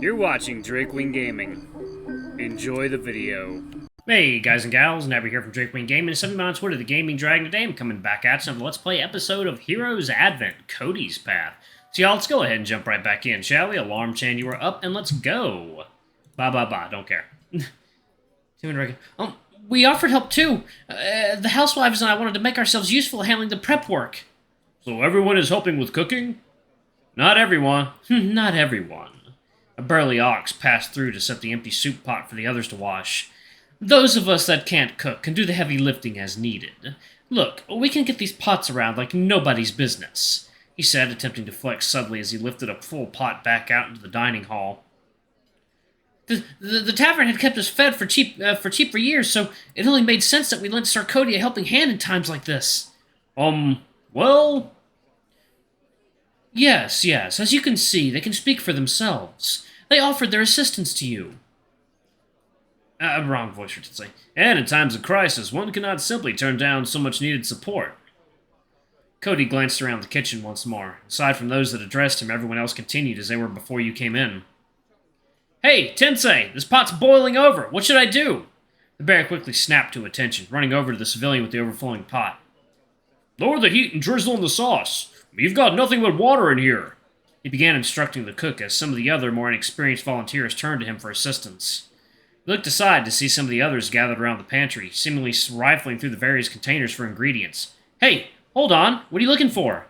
You're watching Drakewing Gaming. Enjoy the video. Hey guys and gals, Nabby here from Drakewing Gaming, 7 on Twitter, the Gaming Dragon. Today I'm coming back at some Let's Play episode of Heroes Advent, Kody's Path. So y'all, let's go ahead and jump right back in, shall we? Alarm chain, you are up, and let's go. Don't care. We offered help too. The housewives and I wanted to make ourselves useful handling the prep work. So everyone is helping with cooking? Not everyone. Not everyone. A burly ox passed through to set the empty soup pot for the others to wash. Those of us that can't cook can do the heavy lifting as needed. Look, we can get these pots around like nobody's business, he said, attempting to flex subtly as he lifted a full pot back out into the dining hall. The tavern had kept us fed for cheap for years, so it only made sense that we lent Sir Kody a helping hand in times like this. Well... Yes, as you can see, they can speak for themselves. They offered their assistance to you. Wrong voice, I should say. And in times of crisis, one cannot simply turn down so much needed support. Kody glanced around the kitchen once more. Aside from those that addressed him, everyone else continued as they were before you came in. Hey, Tensei, this pot's boiling over. What should I do? The bear quickly snapped to attention, running over to the civilian with the overflowing pot. Lower the heat and drizzle in the sauce. You've got nothing but water in here. He began instructing the cook as some of the other, more inexperienced volunteers turned to him for assistance. He looked aside to see some of the others gathered around the pantry, seemingly rifling through the various containers for ingredients. Hey, hold on. What are you looking for?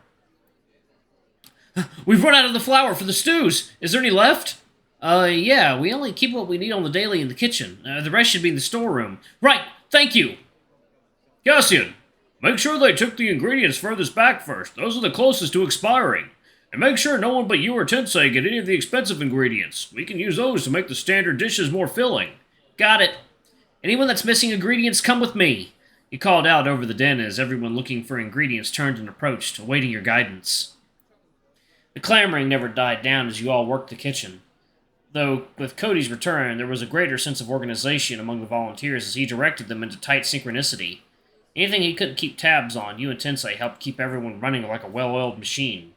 We've run out of the flour for the stews. Is there any left? Yeah, we only keep what we need on the daily in the kitchen. The rest should be in the storeroom. Right, thank you. Cassian, make sure they took the ingredients furthest back first. Those are the closest to expiring. And make sure no one but you or Tensei get any of the expensive ingredients. We can use those to make the standard dishes more filling. Got it. Anyone that's missing ingredients, come with me. He called out over the den as everyone looking for ingredients turned and approached, awaiting your guidance. The clamoring never died down as you all worked the kitchen. Though, with Kody's return, there was a greater sense of organization among the volunteers as he directed them into tight synchronicity. Anything he couldn't keep tabs on, you and Tensei helped keep everyone running like a well-oiled machine.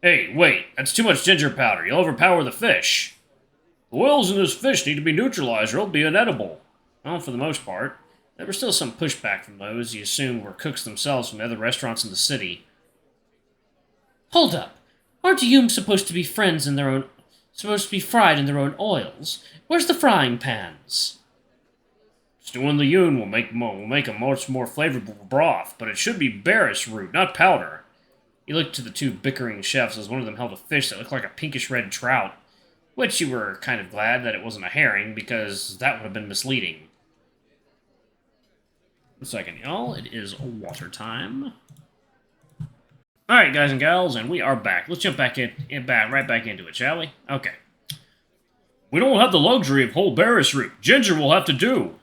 Hey, wait, that's too much ginger powder. You'll overpower the fish. The oils in this fish need to be neutralized or it'll be inedible. Well, for the most part. There was still some pushback from those you assumed were cooks themselves from other restaurants in the city. Hold up. Aren't you supposed to be friends in their own... supposed to be fried in their own oils? Where's the frying pans? Stewing the yun will make a much more flavorful broth, but it should be bearish root, not powder. He looked to the two bickering chefs as one of them held a fish that looked like a pinkish-red trout, which you were kind of glad that it wasn't a herring, because that would have been misleading. One second, y'all. It is water time. Alright, guys and gals, and we are back. Let's jump back right back into it, shall we? Okay. We don't have the luxury of whole bearish root. Ginger will have to do.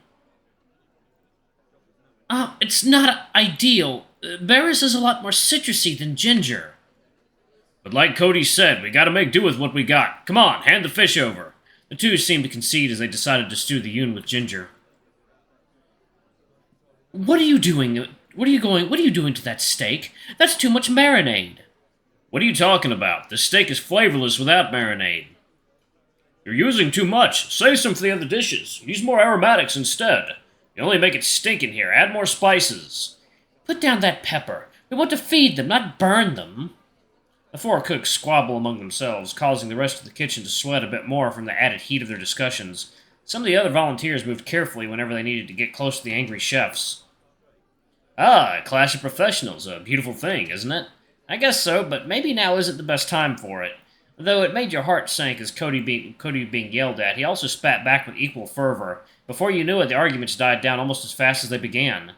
It's not ideal. Berries is a lot more citrusy than ginger. But like Kody said, we gotta make do with what we got. Come on, hand the fish over. The two seemed to concede as they decided to stew the yun with ginger. What are you doing? What are you doing to that steak? That's too much marinade. What are you talking about? This steak is flavorless without marinade. You're using too much. Save some for the other dishes. Use more aromatics instead. You only make it stink in here. Add more spices. Put down that pepper. We want to feed them, not burn them. The four cooks squabble among themselves, causing the rest of the kitchen to sweat a bit more from the added heat of their discussions. Some of the other volunteers moved carefully whenever they needed to get close to the angry chefs. A clash of professionals. A beautiful thing, isn't it? I guess so, but maybe now isn't the best time for it. Though it made your heart sink as Kody being yelled at, he also spat back with equal fervor. Before you knew it, the arguments died down almost as fast as they began.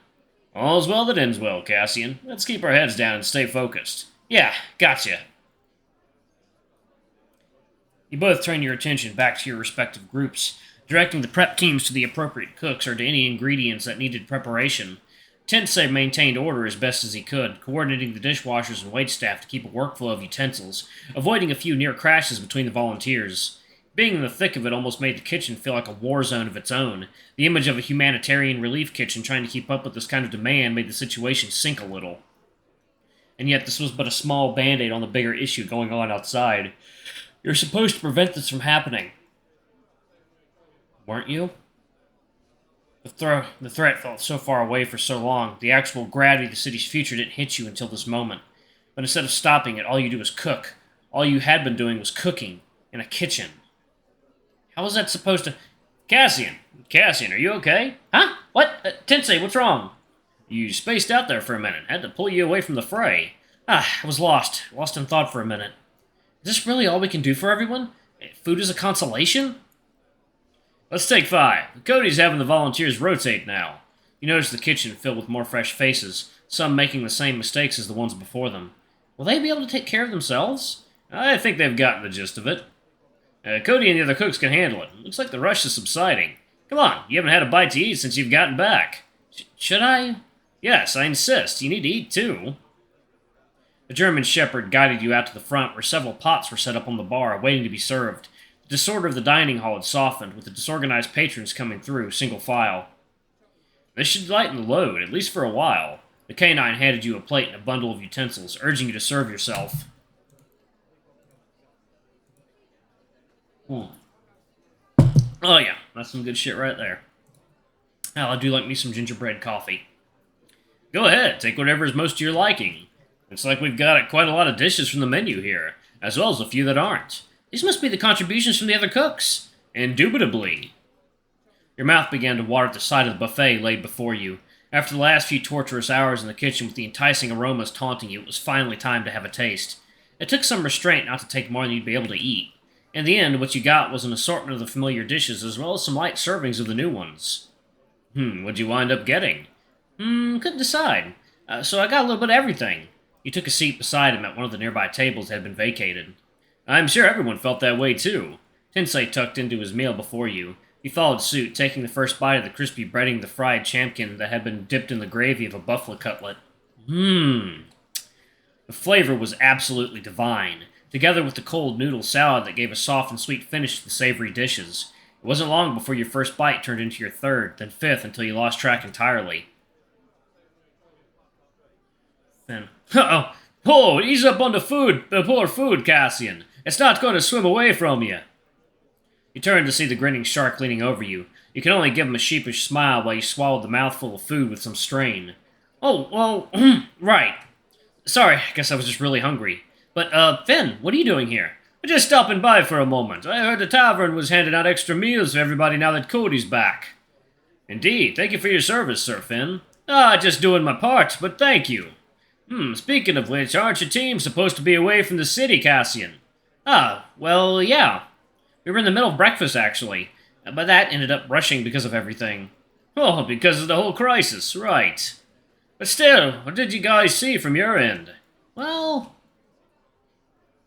All's well that ends well, Cassian. Let's keep our heads down and stay focused. Yeah, gotcha. You both turn your attention back to your respective groups, directing the prep teams to the appropriate cooks or to any ingredients that needed preparation. Tensei maintained order as best as he could, coordinating the dishwashers and waitstaff to keep a workflow of utensils, avoiding a few near crashes between the volunteers. Being in the thick of it almost made the kitchen feel like a war zone of its own. The image of a humanitarian relief kitchen trying to keep up with this kind of demand made the situation sink a little. And yet this was but a small band-aid on the bigger issue going on outside. You're supposed to prevent this from happening. Weren't you? The threat felt so far away for so long, the actual gravity of the city's future didn't hit you until this moment. But instead of stopping it, all you do is cook. All you had been doing was cooking in a kitchen. How was that supposed to... Cassian, are you okay? Huh? What? Tensei, what's wrong? You spaced out there for a minute. Had to pull you away from the fray. I was lost. Lost in thought for a minute. Is this really all we can do for everyone? Food is a consolation? Let's take 5. Kody's having the volunteers rotate now. You notice the kitchen filled with more fresh faces, some making the same mistakes as the ones before them. Will they be able to take care of themselves? I think they've gotten the gist of it. Kody and the other cooks can handle it. Looks like the rush is subsiding. Come on, you haven't had a bite to eat since you've gotten back. Should I? Yes, I insist. You need to eat too. The German shepherd guided you out to the front where several pots were set up on the bar, waiting to be served. The disorder of the dining hall had softened, with the disorganized patrons coming through, single file. This should lighten the load, at least for a while. The canine handed you a plate and a bundle of utensils, urging you to serve yourself. Oh yeah, that's some good shit right there. Hell, I do like me some gingerbread coffee. Go ahead, take whatever is most to your liking. Looks like we've got quite a lot of dishes from the menu here, as well as a few that aren't. These must be the contributions from the other cooks. Indubitably. Your mouth began to water at the sight of the buffet laid before you. After the last few torturous hours in the kitchen with the enticing aromas taunting you, it was finally time to have a taste. It took some restraint not to take more than you'd be able to eat. In the end, what you got was an assortment of the familiar dishes, as well as some light servings of the new ones. What'd you wind up getting? Couldn't decide. So I got a little bit of everything. You took a seat beside him at one of the nearby tables that had been vacated. I'm sure everyone felt that way, too. Tensei tucked into his meal before you. You followed suit, taking the first bite of the crispy breading of the fried champkin that had been dipped in the gravy of a buffalo cutlet. The flavor was absolutely divine, together with the cold noodle salad that gave a soft and sweet finish to the savory dishes. It wasn't long before your first bite turned into your third, then fifth, until you lost track entirely. Then, oh, ease up on the poor food, Cassian. It's not going to swim away from you. You turned to see the grinning shark leaning over you. You could only give him a sheepish smile while you swallowed the mouthful of food with some strain. Oh, well, right. Sorry, I guess I was just really hungry. But, Finn, what are you doing here? I'm just stopping by for a moment. I heard the tavern was handing out extra meals for everybody now that Kody's back. Indeed, thank you for your service, Sir Finn. Just doing my part, but thank you. Speaking of which, aren't your team supposed to be away from the city, Cassian? Well, yeah. We were in the middle of breakfast, actually. But that ended up rushing because of everything. Oh, because of the whole crisis, right. But still, what did you guys see from your end? Well...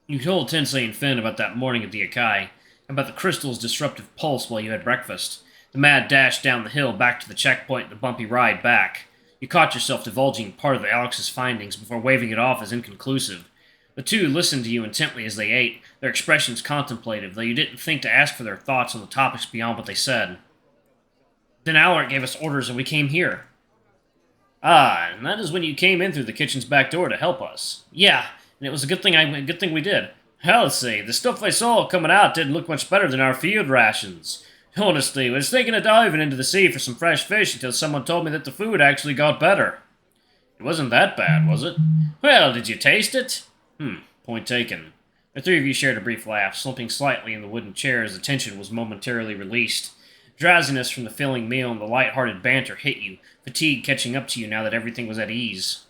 You told Tensei and Finn about that morning at the Akai, and about the crystal's disruptive pulse while you had breakfast. The mad dash down the hill back to the checkpoint and the bumpy ride back. You caught yourself divulging part of Alex's findings before waving it off as inconclusive. The two listened to you intently as they ate, their expressions contemplative, though you didn't think to ask for their thoughts on the topics beyond what they said. Then Alaric gave us orders and we came here. And that is when you came in through the kitchen's back door to help us. Yeah, and it was a good thing we did. Hell, let's see, the stuff I saw coming out didn't look much better than our field rations. Honestly, I was taking a diving into the sea for some fresh fish until someone told me that the food actually got better. It wasn't that bad, was it? Well, did you taste it? Point taken. The three of you shared a brief laugh, slumping slightly in the wooden chair as the tension was momentarily released. Drowsiness from the filling meal and the light-hearted banter hit you, fatigue catching up to you now that everything was at ease.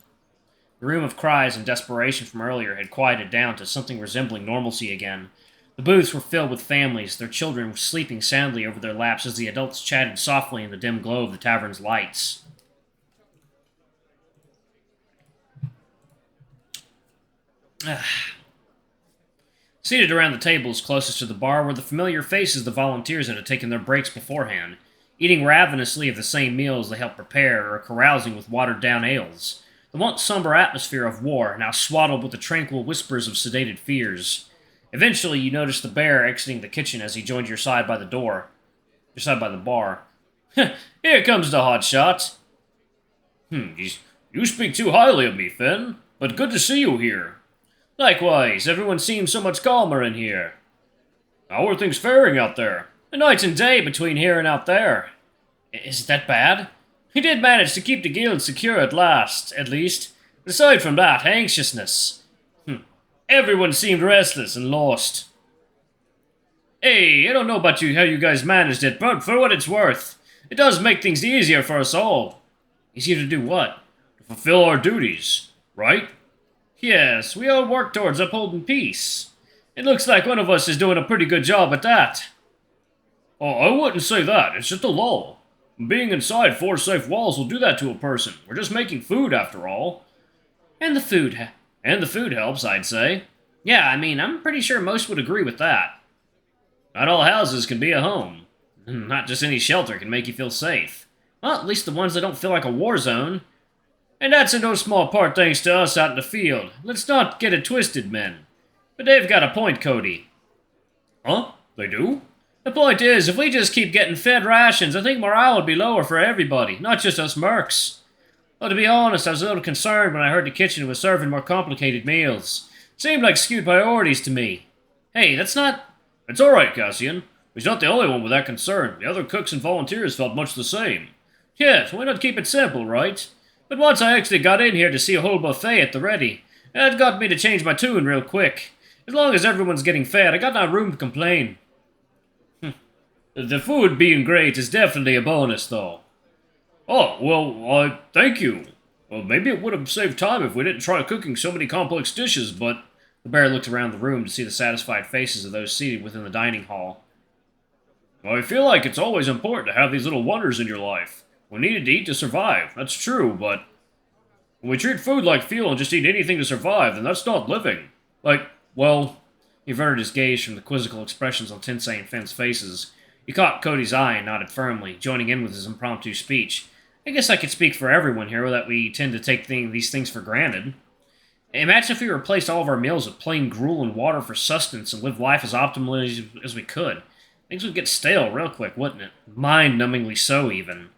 The room of cries and desperation from earlier had quieted down to something resembling normalcy again. The booths were filled with families, their children sleeping soundly over their laps as the adults chatted softly in the dim glow of the tavern's lights. Seated around the tables closest to the bar were the familiar faces of the volunteers that had taken their breaks beforehand, eating ravenously of the same meals they helped prepare or carousing with watered-down ales. The once somber atmosphere of war now swaddled with the tranquil whispers of sedated fears. Eventually, you noticed the bear exiting the kitchen as he joined your side by the bar. Here comes the hot shot. You speak too highly of me, Finn, but good to see you here. Likewise, everyone seems so much calmer in here. How are things faring out there? A night and day between here and out there. Is it that bad? He did manage to keep the guild secure at least. Aside from that, anxiousness. Everyone seemed restless and lost. Hey, I don't know about how you guys managed it, but for what it's worth, it does make things easier for us all. Easier to do what? To fulfill our duties, right? Yes, we all work towards upholding peace. It looks like one of us is doing a pretty good job at that. Oh, I wouldn't say that. It's just a lull. Being inside four safe walls will do that to a person. We're just making food, after all. And the food helps, I'd say. Yeah, I mean, I'm pretty sure most would agree with that. Not all houses can be a home. Not just any shelter can make you feel safe. Well, at least the ones that don't feel like a war zone. And that's in no small part thanks to us out in the field. Let's not get it twisted, men. But they've got a point, Kody. Huh? They do? The point is, if we just keep getting fed rations, I think morale would be lower for everybody, not just us mercs. Well, to be honest, I was a little concerned when I heard the kitchen was serving more complicated meals. Seemed like skewed priorities to me. Hey, that's not... It's alright, Cassian. He's not the only one with that concern. The other cooks and volunteers felt much the same. Yes, why not keep it simple, right? But once I actually got in here to see a whole buffet at the ready, that got me to change my tune real quick. As long as everyone's getting fed, I got no room to complain. The food being great is definitely a bonus, though. Oh, well, thank you. Well, maybe it would have saved time if we didn't try cooking so many complex dishes, but... The bear looked around the room to see the satisfied faces of those seated within the dining hall. Well, I feel like it's always important to have these little wonders in your life. We needed to eat to survive, that's true, but... When we treat food like fuel and just eat anything to survive, then that's not living. Like, well... He averted his gaze from the quizzical expressions on Tensei and Finn's faces. He caught Cody's eye and nodded firmly, joining in with his impromptu speech. I guess I could speak for everyone here that we tend to take these things for granted. Imagine if we replaced all of our meals with plain gruel and water for sustenance and lived life as optimally as we could. Things would get stale real quick, wouldn't it? Mind-numbingly so, even.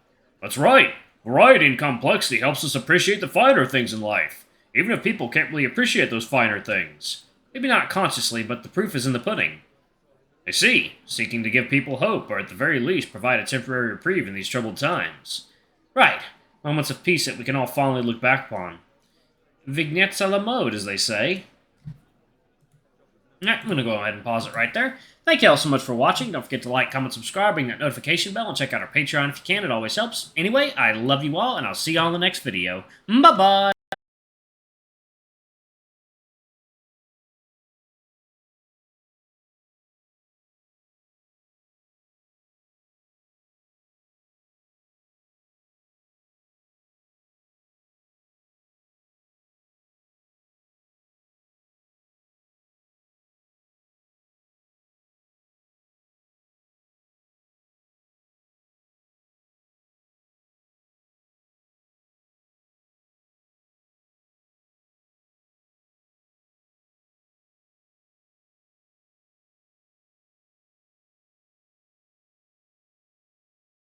That's right. Variety and complexity helps us appreciate the finer things in life, even if people can't really appreciate those finer things. Maybe not consciously, but the proof is in the pudding. I see. Seeking to give people hope, or at the very least provide a temporary reprieve in these troubled times. Right. Moments of peace that we can all fondly look back upon. Vignettes à la mode, as they say. Alright, I'm going to go ahead and pause it right there. Thank you all so much for watching. Don't forget to like, comment, subscribe, ring that notification bell, and check out our Patreon if you can. It always helps. Anyway, I love you all, and I'll see you all in the next video. Bye-bye!